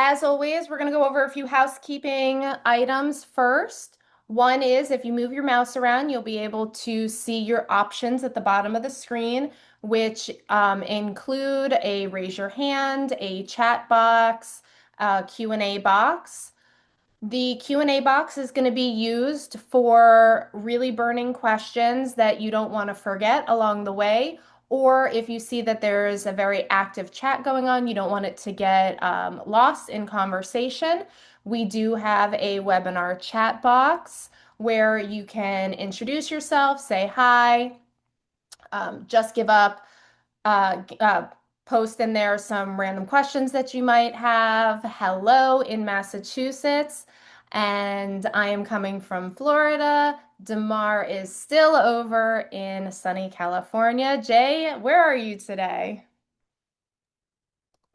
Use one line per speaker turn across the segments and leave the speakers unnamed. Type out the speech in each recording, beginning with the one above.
As always, we're going to go over a few housekeeping items first. One is if you move your mouse around, you'll be able to see your options at the bottom of the screen, which include a raise your hand, a chat box, a Q&A box. The Q&A box is going to be used for really burning questions that you don't want to forget along the way, or if you see that there's a very active chat going on, you don't want it to get lost in conversation. We do have a webinar chat box where you can introduce yourself, say hi, just give up post in there some random questions that you might have. Hello in Massachusetts, and I am coming from Florida. Damar is still over in sunny California. Jay, where are you today?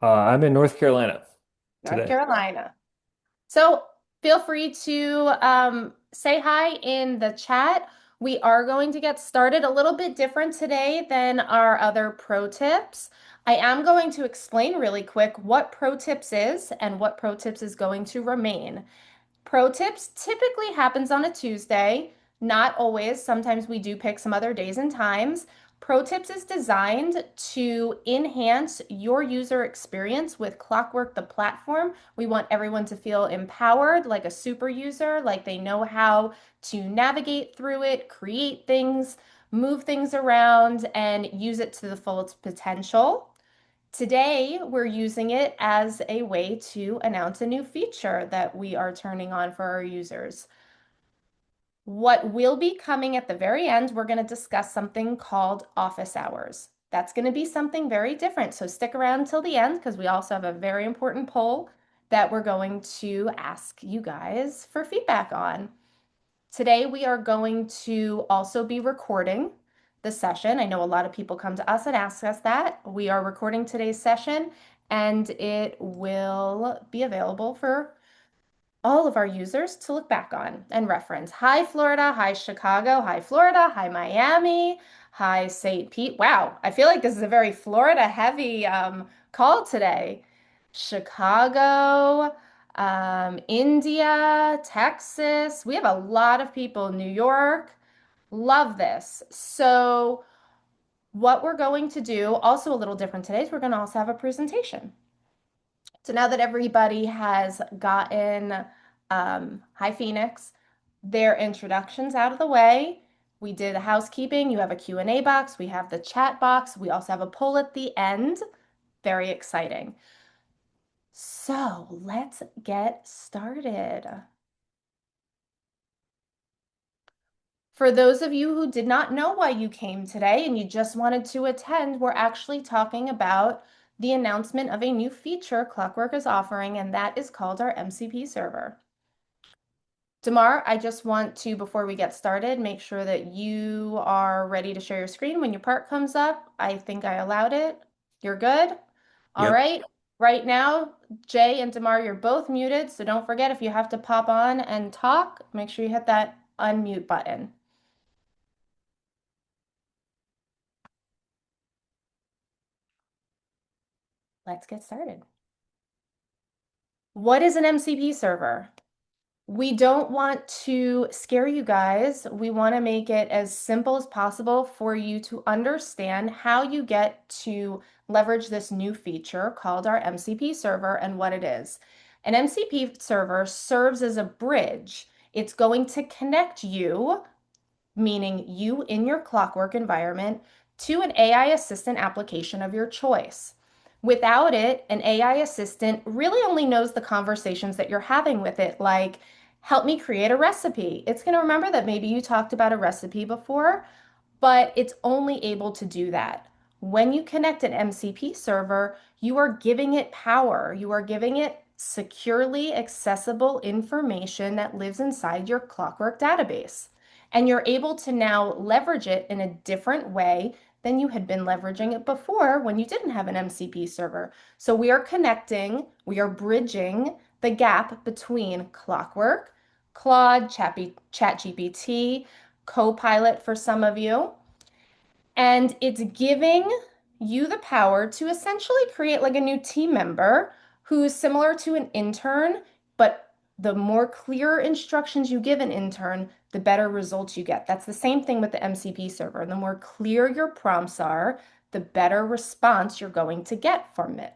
I'm in North Carolina
North
today.
Carolina. So feel free to say hi in the chat. We are going to get started a little bit different today than our other pro tips. I am going to explain really quick what pro tips is and what pro tips is going to remain. Pro tips typically happens on a Tuesday, not always. Sometimes we do pick some other days and times. Pro tips is designed to enhance your user experience with Clockwork, the platform. We want everyone to feel empowered, like a super user, like they know how to navigate through it, create things, move things around, and use it to the fullest potential. Today, we're using it as a way to announce a new feature that we are turning on for our users. What will be coming at the very end, we're going to discuss something called office hours. That's going to be something very different. So stick around till the end because we also have a very important poll that we're going to ask you guys for feedback on. Today, we are going to also be recording the session. I know a lot of people come to us and ask us that. We are recording today's session and it will be available for all of our users to look back on and reference. Hi, Florida. Hi, Chicago. Hi, Florida. Hi, Miami. Hi, St. Pete. Wow, I feel like this is a very Florida heavy call today. Chicago, India, Texas. We have a lot of people. New York. Love this. So, what we're going to do, also a little different today, is we're going to also have a presentation. So now that everybody has gotten Hi Phoenix, their introductions out of the way, we did housekeeping. You have a Q&A box. We have the chat box. We also have a poll at the end. Very exciting. So let's get started. For those of you who did not know why you came today and you just wanted to attend, we're actually talking about the announcement of a new feature Clockwork is offering, and that is called our MCP server. Damar, I just want to, before we get started, make sure that you are ready to share your screen when your part comes up. I think I allowed it. You're good? All
Yep.
right. Right now, Jay and Damar, you're both muted, so don't forget if you have to pop on and talk, make sure you hit that unmute button. Let's get started. What is an MCP server? We don't want to scare you guys. We want to make it as simple as possible for you to understand how you get to leverage this new feature called our MCP server and what it is. An MCP server serves as a bridge. It's going to connect you, meaning you in your Clockwork environment, to an AI assistant application of your choice. Without it, an AI assistant really only knows the conversations that you're having with it, like, help me create a recipe. It's going to remember that maybe you talked about a recipe before, but it's only able to do that. When you connect an MCP server, you are giving it power. You are giving it securely accessible information that lives inside your Clockwork database. And you're able to now leverage it in a different way than you had been leveraging it before when you didn't have an MCP server. So we are connecting, we are bridging the gap between Clockwork, Claude, ChatGPT, Copilot for some of you, and it's giving you the power to essentially create like a new team member who's similar to an intern, but the more clear instructions you give an intern, the better results you get. That's the same thing with the MCP server. The more clear your prompts are, the better response you're going to get from it.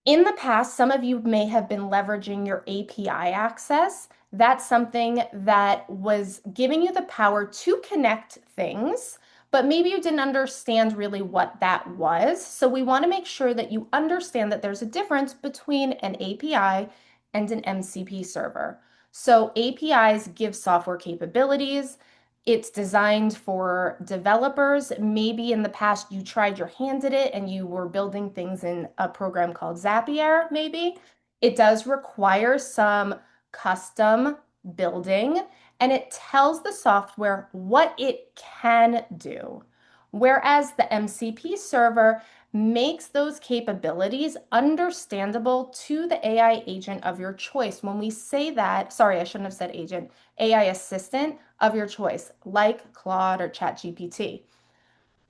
In the past, some of you may have been leveraging your API access. That's something that was giving you the power to connect things, but maybe you didn't understand really what that was. So we want to make sure that you understand that there's a difference between an API and an MCP server. So APIs give software capabilities. It's designed for developers. Maybe in the past you tried your hand at it and you were building things in a program called Zapier, maybe. It does require some custom building and it tells the software what it can do. Whereas the MCP server makes those capabilities understandable to the AI agent of your choice. When we say that, sorry, I shouldn't have said agent, AI assistant of your choice, like Claude or ChatGPT.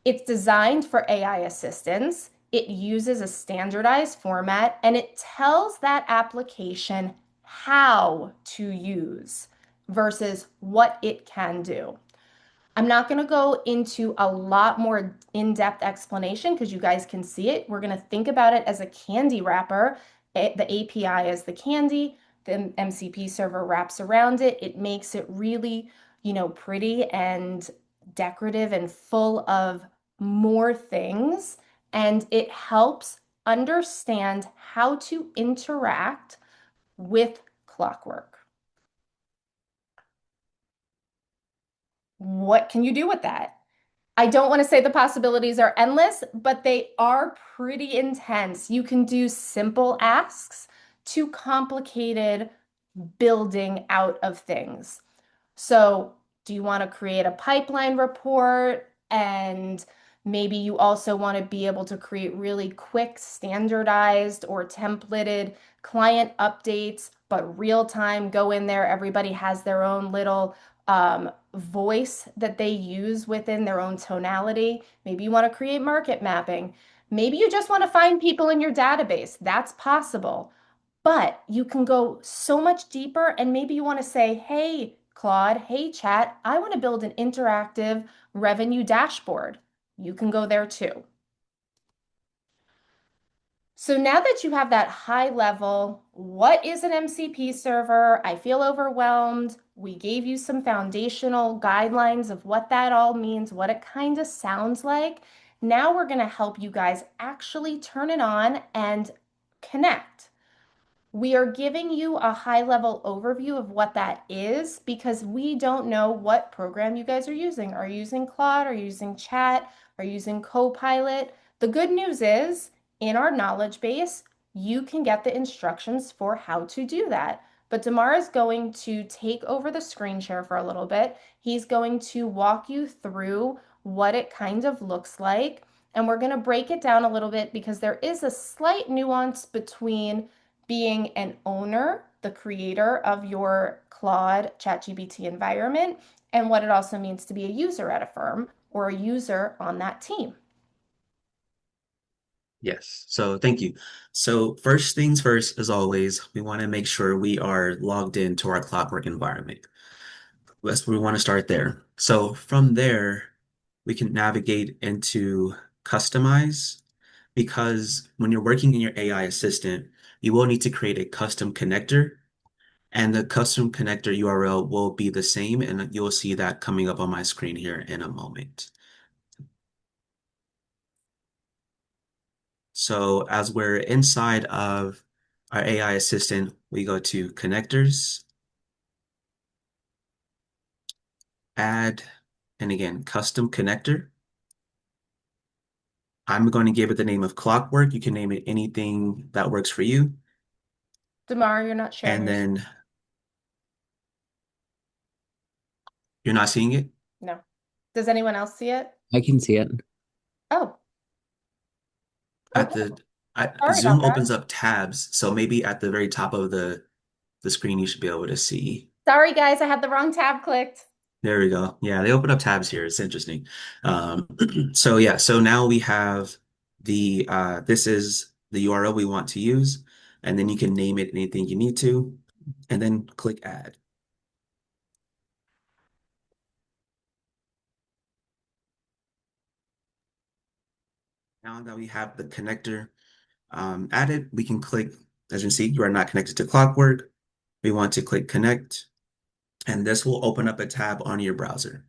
It's designed for AI assistants. It uses a standardized format and it tells that application how to use versus what it can do. I'm not going to go into a lot more in-depth explanation because you guys can see it. We're going to think about it as a candy wrapper. The API is the candy, the MCP server wraps around it. It makes it really, pretty and decorative and full of more things. And it helps understand how to interact with Clockwork. What can you do with that? I don't want to say the possibilities are endless, but they are pretty intense. You can do simple asks to complicated building out of things. So, do you want to create a pipeline report? And maybe you also want to be able to create really quick, standardized or templated client updates, but real time, go in there. Everybody has their own little voice that they use within their own tonality. Maybe you want to create market mapping. Maybe you just want to find people in your database. That's possible. But you can go so much deeper, and maybe you want to say, hey, Claude, hey, chat, I want to build an interactive revenue dashboard. You can go there too. So now that you have that high level, what is an MCP server? I feel overwhelmed. We gave you some foundational guidelines of what that all means, what it kind of sounds like. Now we're going to help you guys actually turn it on and connect. We are giving you a high level overview of what that is because we don't know what program you guys are using. Are you using Claude? Are you using Chat? Are you using Copilot? The good news is in our knowledge base, you can get the instructions for how to do that. But Damar is going to take over the screen share for a little bit. He's going to walk you through what it kind of looks like. And we're going to break it down a little bit because there is a slight nuance between being an owner, the creator of your Claude ChatGPT environment, and what it also means to be a user at a firm or a user on that team.
Yes. So thank you. So first things first, as always, we want to make sure we are logged into our Clockwork environment. We want to start there. So from there, we can navigate into customize because when you're working in your AI assistant, you will need to create a custom connector and the custom connector URL will be the same and you'll see that coming up on my screen here in a moment. So as we're inside of our AI assistant, we go to connectors, add, and again, custom connector. I'm going to give it the name of Clockwork. You can name it anything that works for you.
Damar, you're not sharing
And
your screen.
then you're not seeing it
No. Does anyone else see it?
I can see it.
Oh,
at
okay.
the
Sorry about
Zoom
that.
opens up tabs. So maybe at the very top of the screen, you should be able to see.
Sorry, guys, I had the wrong tab clicked.
There we go. Yeah, they open up tabs here. It's interesting. So yeah, so now we have this is the URL we want to use, and then you can name it anything you need to, and then click add. Now that we have the connector added, we can click, as you can see, you are not connected to Clockwork. We want to click connect, and this will open up a tab on your browser.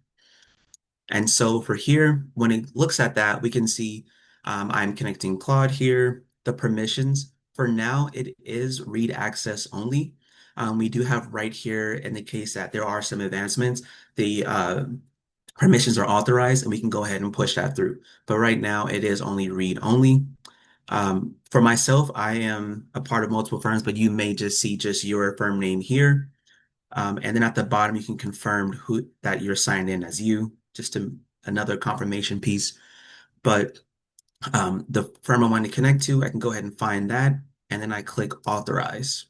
And so for here, when it looks at that, we can see I'm connecting Claude here, the permissions. For now, it is read access only. We do have right here in the case that there are some advancements, the permissions are authorized and we can go ahead and push that through. But right now it is only read only. For myself, I am a part of multiple firms, but you may just see just your firm name here. And then at the bottom, you can confirm who that you're signed in as you, just another confirmation piece. But the firm I want to connect to, I can go ahead and find that, and then I click authorize.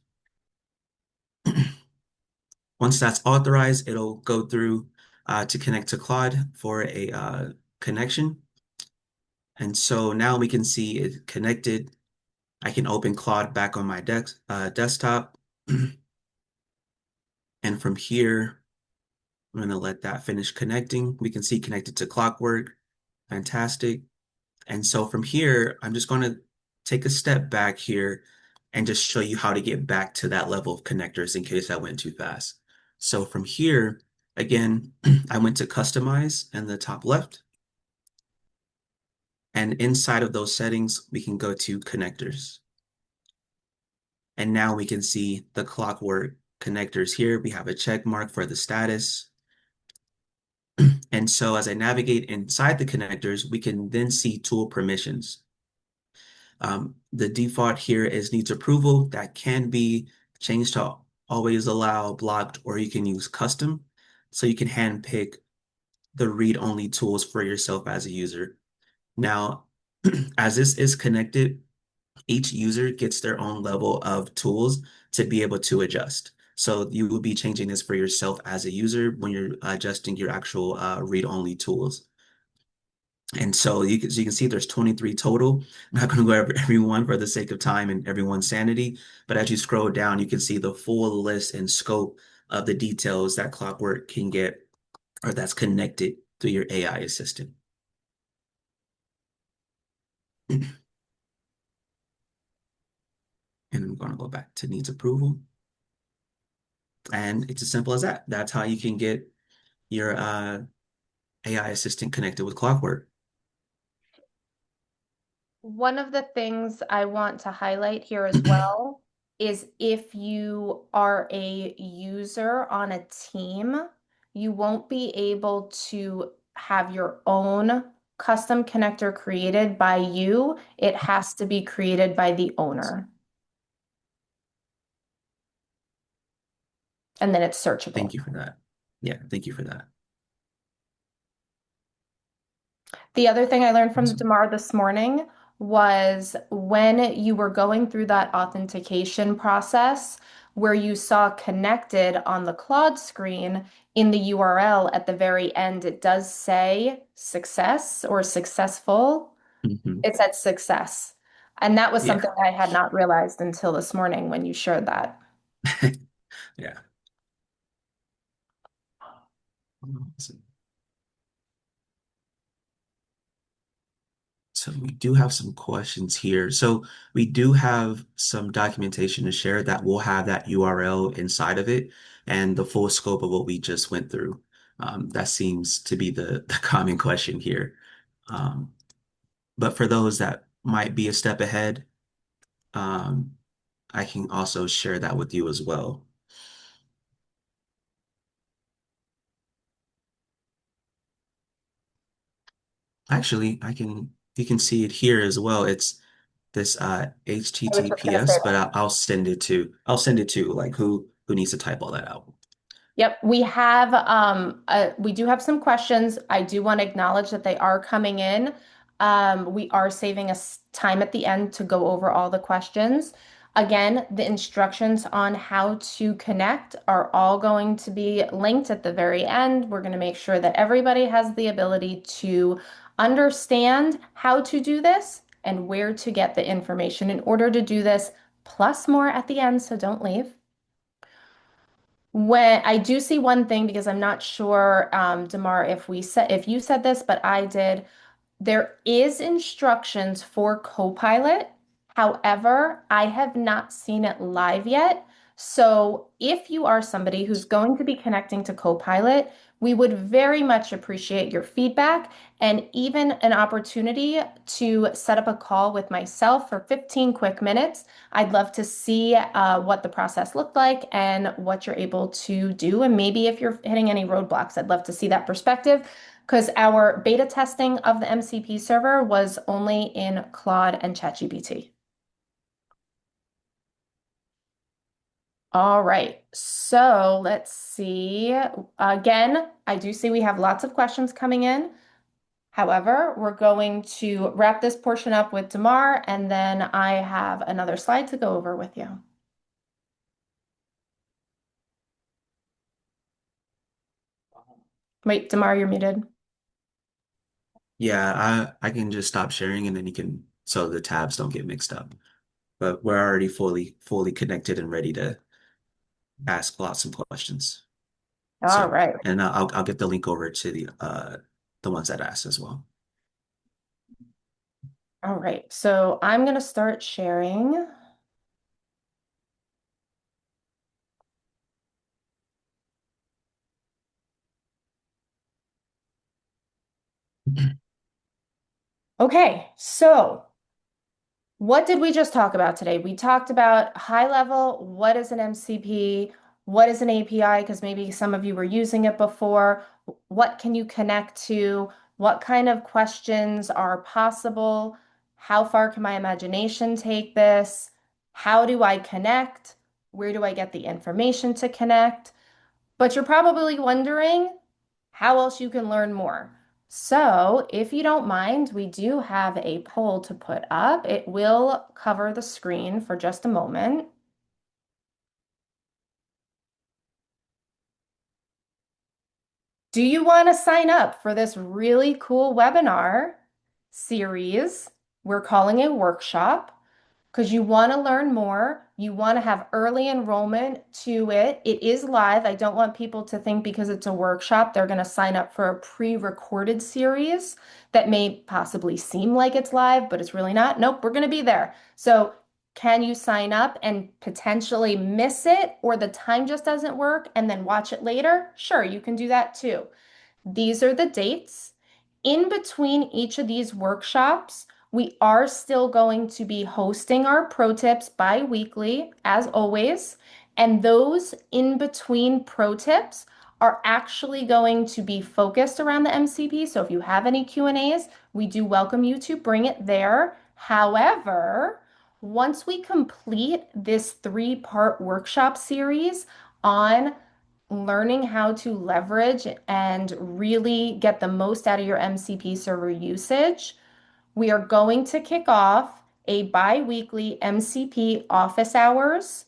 Once that's authorized, it'll go through to connect to Claude for a connection. And so now we can see it connected. I can open Claude back on my desktop. And from here, I'm going to let that finish connecting. We can see connected to Clockwork. Fantastic. And so from here, I'm just going to take a step back here and just show you how to get back to that level of connectors in case I went too fast. So from here, again, I went to customize in the top left. And inside of those settings, we can go to connectors. And now we can see the Clockwork connectors here. We have a check mark for the status. And so as I navigate inside the connectors, we can then see tool permissions. The default here is needs approval. That can be changed to always allow, blocked, or you can use custom. So you can handpick the read-only tools for yourself as a user. Now, as this is connected, each user gets their own level of tools to be able to adjust. So you will be changing this for yourself as a user when you're adjusting your actual read-only tools. And so you can see there's 23 total. I'm not going to go over every one for the sake of time and everyone's sanity, but as you scroll down, you can see the full list and scope of the details that Clockwork can get or that's connected to your AI assistant. And I'm going to go back to needs approval. And it's as simple as that. That's how you can get your AI assistant connected with Clockwork.
One of the things I want to highlight here as well is if you are a user on a team, you won't be able to have your own custom connector created by you. It has to be created by the owner, and then it's searchable.
Thank you for that. Yeah, thank you for that.
The other thing I learned from
Awesome.
Damar this morning was when you were going through that authentication process, where you saw connected on the Claude screen in the URL at the very end, it does say success or successful.
Mhm.
It said success. And that was
Yeah.
something I had not realized until this morning when you shared that.
Yeah. Awesome. So we do have some questions here. So we do have some documentation to share that will have that URL inside of it and the full scope of what we just went through. That seems to be the common question here. Um, but for those that might be a step ahead, um, I can also share that with you as well. Actually, you can see it here as well. It's this
I was just going to say
HTTPS, but
that.
I'll send it to like who needs to type all that out.
Yep, we do have some questions. I do want to acknowledge that they are coming in. We are saving us time at the end to go over all the questions. Again, the instructions on how to connect are all going to be linked at the very end. We're going to make sure that everybody has the ability to understand how to do this and where to get the information in order to do this, plus more at the end, so don't leave. When I do see one thing, because I'm not sure, Damar, if you said this, but I did. There is instructions for Copilot. However, I have not seen it live yet. So if you are somebody who's going to be connecting to Copilot, we would very much appreciate your feedback and even an opportunity to set up a call with myself for 15 quick minutes. I'd love to see what the process looked like and what you're able to do. And maybe if you're hitting any roadblocks, I'd love to see that perspective because our beta testing of the MCP server was only in Claude and ChatGPT. All right, so let's see. Again, I do see we have lots of questions coming in. However, we're going to wrap this portion up with Damar, and then I have another slide to go over with you. Wait, Damar, you're muted.
Yeah, I can just stop sharing and then you can so the tabs don't get mixed up. But we're already fully connected and ready to ask lots of questions.
All
So,
right.
and I'll get the link over to the ones that asked as well.
All right, so I'm going to start sharing. Okay, so what did we just talk about today? We talked about high level, what is an MCP, what is an API, because maybe some of you were using it before. What can you connect to? What kind of questions are possible? How far can my imagination take this? How do I connect? Where do I get the information to connect? But you're probably wondering how else you can learn more. So, if you don't mind, we do have a poll to put up. It will cover the screen for just a moment. Do you want to sign up for this really cool webinar series? We're calling a workshop because you want to learn more. You want to have early enrollment to it. It is live. I don't want people to think because it's a workshop, they're going to sign up for a pre-recorded series that may possibly seem like it's live, but it's really not. Nope, we're going to be there. So, can you sign up and potentially miss it, or the time just doesn't work and then watch it later? Sure, you can do that too. These are the dates. In between each of these workshops, we are still going to be hosting our pro tips bi-weekly, as always. And those in between pro tips are actually going to be focused around the MCP. So if you have any Q&As, we do welcome you to bring it there. However, once we complete this three-part workshop series on learning how to leverage and really get the most out of your MCP server usage, we are going to kick off a bi-weekly MCP office hours,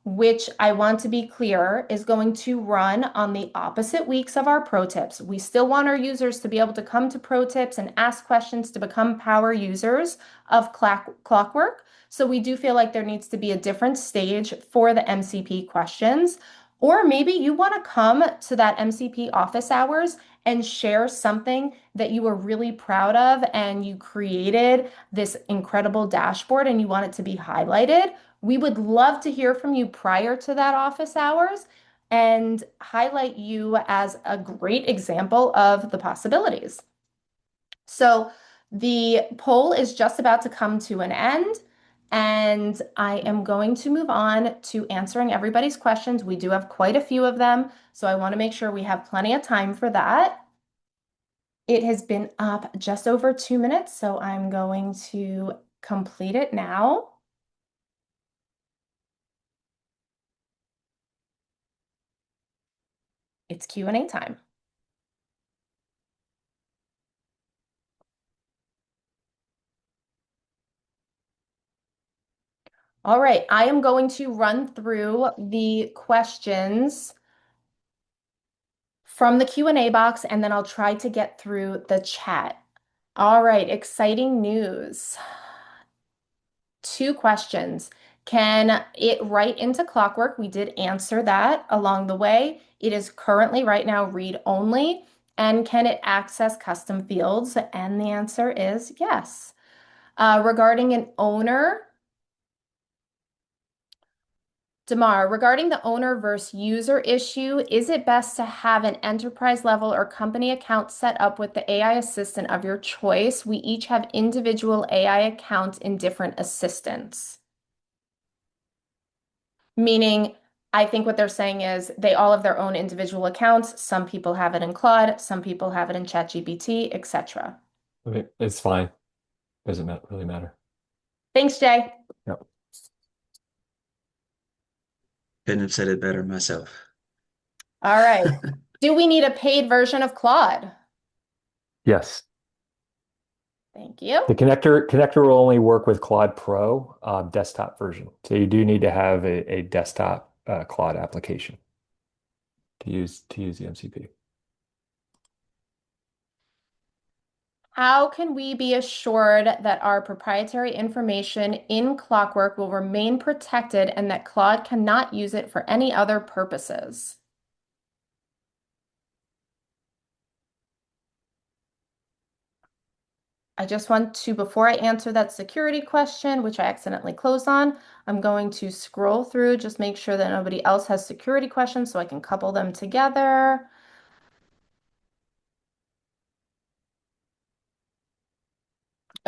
which I want to be clear is going to run on the opposite weeks of our pro tips. We still want our users to be able to come to pro tips and ask questions to become power users of Clockwork. So we do feel like there needs to be a different stage for the MCP questions. Or maybe you want to come to that MCP office hours and share something that you were really proud of and you created this incredible dashboard and you want it to be highlighted. We would love to hear from you prior to that office hours and highlight you as a great example of the possibilities. So the poll is just about to come to an end, and I am going to move on to answering everybody's questions. We do have quite a few of them, so I want to make sure we have plenty of time for that. It has been up just over 2 minutes, so I'm going to complete it now. It's Q&A time. All right, I am going to run through the questions from the Q&A box and then I'll try to get through the chat. All right, exciting news. two questions. Can it write into Clockwork? We did answer that along the way. It is currently right now read only. And can it access custom fields? And the answer is yes. Regarding an owner, Damar, regarding the owner versus user issue, is it best to have an enterprise level or company account set up with the AI assistant of your choice? We each have individual AI accounts in different assistants. Meaning, I think what they're saying is they all have their own individual accounts. Some people have it in Claude, some people have it in ChatGPT, etc.
I mean, it's fine. Doesn't really matter.
Thanks, Jay.
Yep.
Couldn't have said it better myself.
All right. Do we need a paid version of Claude?
Yes.
Thank you.
The connector will only work with Claude Pro desktop version. So you do need to have a desktop Claude application to use the MCP.
How can we be assured that our proprietary information in Clockwork will remain protected and that Claude cannot use it for any other purposes? I just want to, before I answer that security question, which I accidentally closed on, I'm going to scroll through, just make sure that nobody else has security questions so I can couple them together.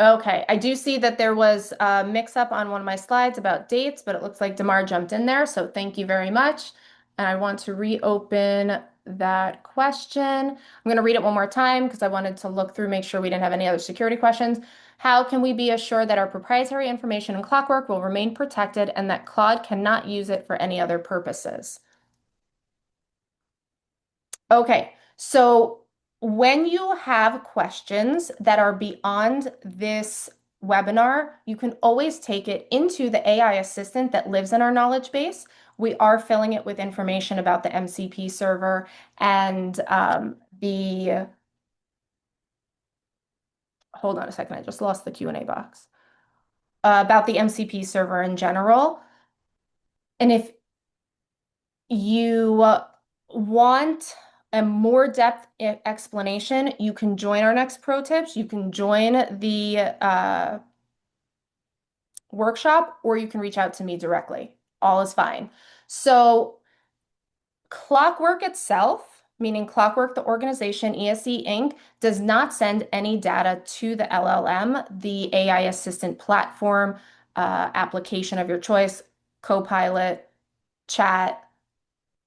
Okay, I do see that there was a mix-up on one of my slides about dates, but it looks like Damar jumped in there, so thank you very much. And I want to reopen that question. I'm going to read it one more time because I wanted to look through, make sure we didn't have any other security questions. How can we be assured that our proprietary information in Clockwork will remain protected and that Claude cannot use it for any other purposes? Okay, so when you have questions that are beyond this webinar, you can always take it into the AI assistant that lives in our knowledge base. We are filling it with information about the MCP server and hold on a second, I just lost the Q&A box. About the MCP server in general. And if you want a more depth explanation, you can join our next pro tips. You can join the workshop, or you can reach out to me directly. All is fine. So Clockwork itself, meaning Clockwork, the organization, ESE Inc., does not send any data to the LLM, the AI assistant platform, application of your choice, Copilot, Chat,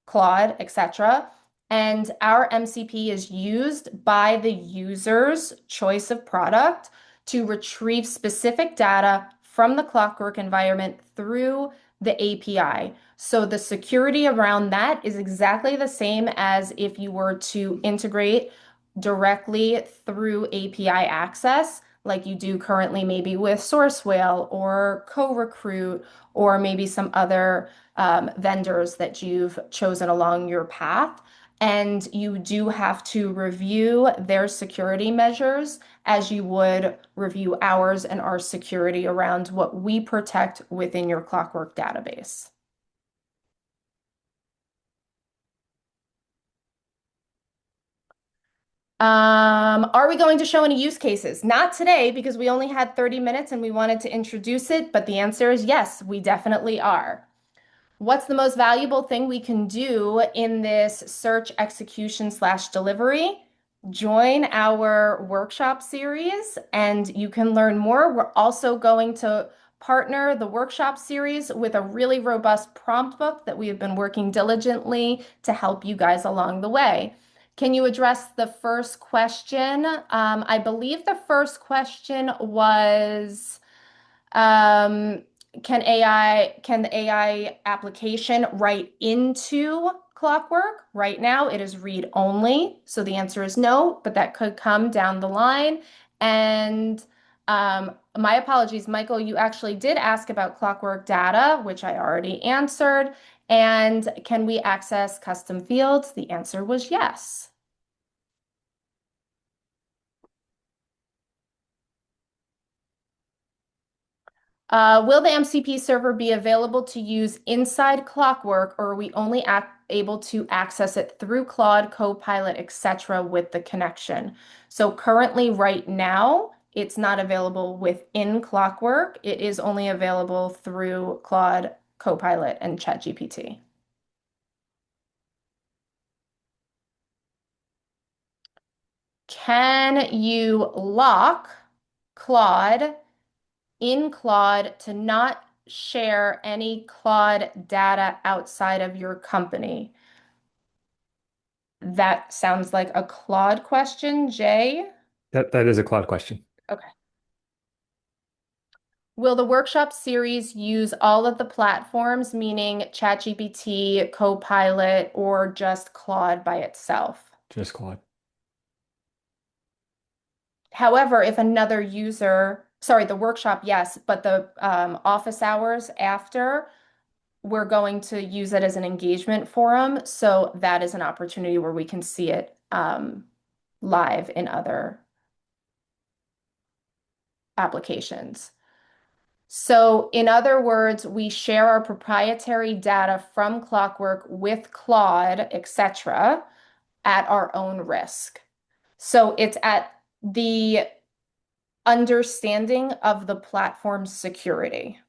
Claude, etc. And our MCP is used by the user's choice of product to retrieve specific data from the Clockwork environment through the API. So the security around that is exactly the same as if you were to integrate directly through API access, like you do currently maybe with Sourcewell or CoRecruit or maybe some other vendors that you've chosen along your path. And you do have to review their security measures as you would review ours and our security around what we protect within your Clockwork database. Are we going to show any use cases? Not today because we only had 30 minutes and we wanted to introduce it, but the answer is yes, we definitely are. What's the most valuable thing we can do in this search execution slash delivery? Join our workshop series and you can learn more. We're also going to partner the workshop series with a really robust prompt book that we have been working diligently to help you guys along the way. Can you address the first question? I believe the first question was, um, can the AI application write into Clockwork? Right now, it is read only. So the answer is no, but that could come down the line. And my apologies, Michael, you actually did ask about Clockwork data, which I already answered. And can we access custom fields? The answer was yes. Will the MCP server be available to use inside Clockwork, or are we only able to access it through Claude, Copilot, etc. with the connection? So currently, right now, it's not available within Clockwork. It is only available through Claude, Copilot, and ChatGPT. Can you lock Claude in Claude to not share any Claude data outside of your company? That sounds like a Claude question, Jay.
That is a Claude question.
Okay. Will the workshop series use all of the platforms, meaning ChatGPT, Copilot, or just Claude by itself?
Just Claude.
However, if another user, sorry, the workshop, yes, but the office hours after, we're going to use it as an engagement forum. So that is an opportunity where we can see it live in other applications. So in other words, we share our proprietary data from Clockwork with Claude, etc., at our own risk. So it's at the understanding of the platform's security.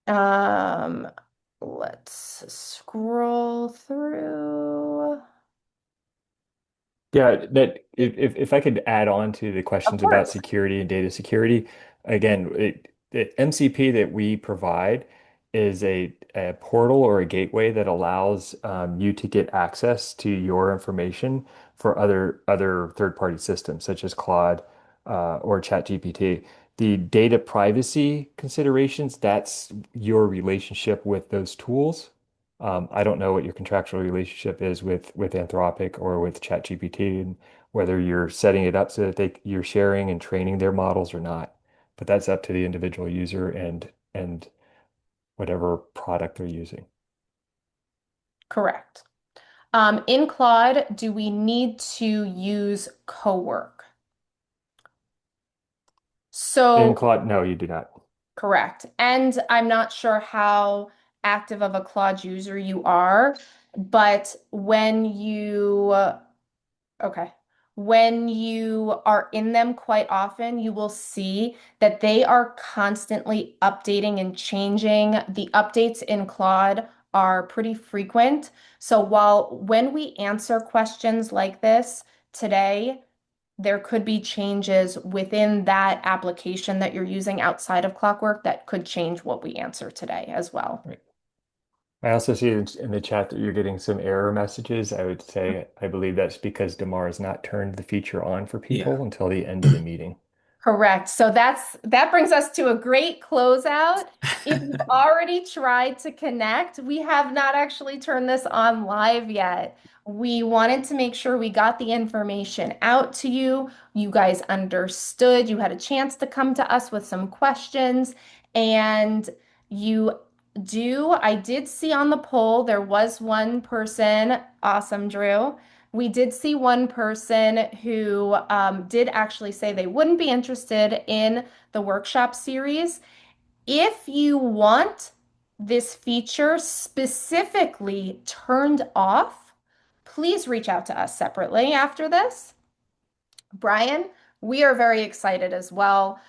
Um, let's scroll through.
Yeah, that if I could add on to the
Of
questions about
course.
security and data security, again, the MCP that we provide is a portal or a gateway that allows you to get access to your information for other third-party systems such as Claude or ChatGPT. The data privacy considerations, that's your relationship with those tools. I don't know what your contractual relationship is with Anthropic or with ChatGPT and whether you're setting it up so that you're sharing and training their models or not. But that's up to the individual user and whatever product they're using.
Correct. In Claude, do we need to use co-work?
In
So,
Claude, no, you do not.
correct. And I'm not sure how active of a Claude user you are, but okay, when you are in them quite often, you will see that they are constantly updating and changing. The updates in Claude are pretty frequent. So while when we answer questions like this today, there could be changes within that application that you're using outside of Clockwork that could change what we answer today as well.
Right. I also see in the chat that you're getting some error messages. I would say I believe that's because Damar has not turned the feature on for
Yeah.
people until the end of the meeting.
Correct. So that brings us to a great closeout. If you've already tried to connect, we have not actually turned this on live yet. We wanted to make sure we got the information out to you. You guys understood. You had a chance to come to us with some questions, and you I did see on the poll there was one person, awesome, Drew. We did see one person who did actually say they wouldn't be interested in the workshop series. If you want this feature specifically turned off, please reach out to us separately after this. Brian, we are very excited as well.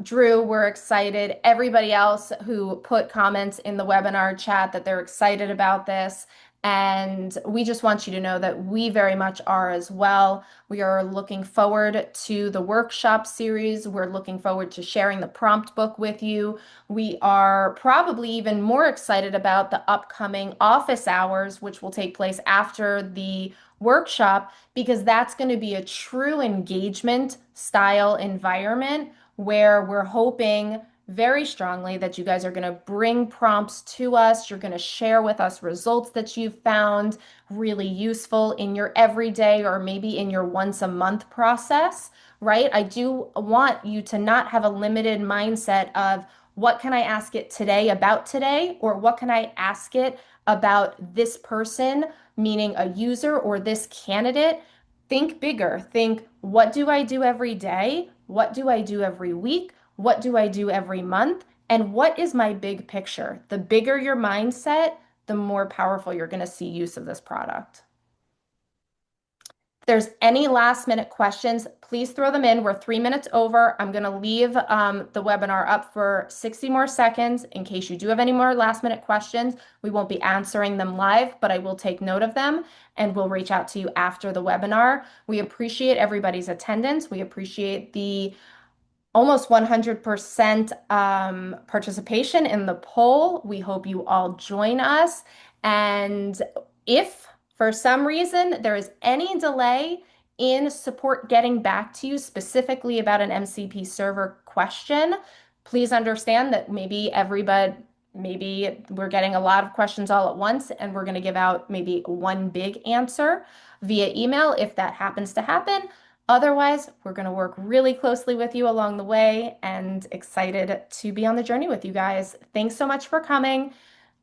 Drew, we're excited. Everybody else who put comments in the webinar chat that they're excited about this. And we just want you to know that we very much are as well. We are looking forward to the workshop series. We're looking forward to sharing the prompt book with you. We are probably even more excited about the upcoming office hours, which will take place after the workshop because that's going to be a true engagement style environment where we're hoping very strongly that you guys are going to bring prompts to us. You're going to share with us results that you've found really useful in your everyday or maybe in your once a month process, right? I do want you to not have a limited mindset of what can I ask it today about today, or what can I ask it about this person, meaning a user or this candidate. Think bigger. Think, what do I do every day? What do I do every week? What do I do every month? And what is my big picture? The bigger your mindset, the more powerful you're going to see use of this product. If there's any last minute questions, please throw them in. We're 3 minutes over. I'm going to leave the webinar up for 60 more seconds in case you do have any more last minute questions. We won't be answering them live, but I will take note of them and we'll reach out to you after the webinar. We appreciate everybody's attendance. We appreciate the almost 100% participation in the poll. We hope you all join us. And if for some reason there is any delay in support getting back to you specifically about an MCP server question, please understand that maybe we're getting a lot of questions all at once and we're going to give out maybe one big answer via email if that happens to happen. Otherwise, we're going to work really closely with you along the way and excited to be on the journey with you guys. Thanks so much for coming.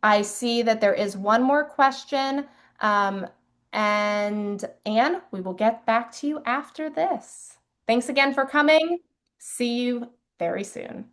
I see that there is one more question. Um, and Anne, we will get back to you after this. Thanks again for coming. See you very soon.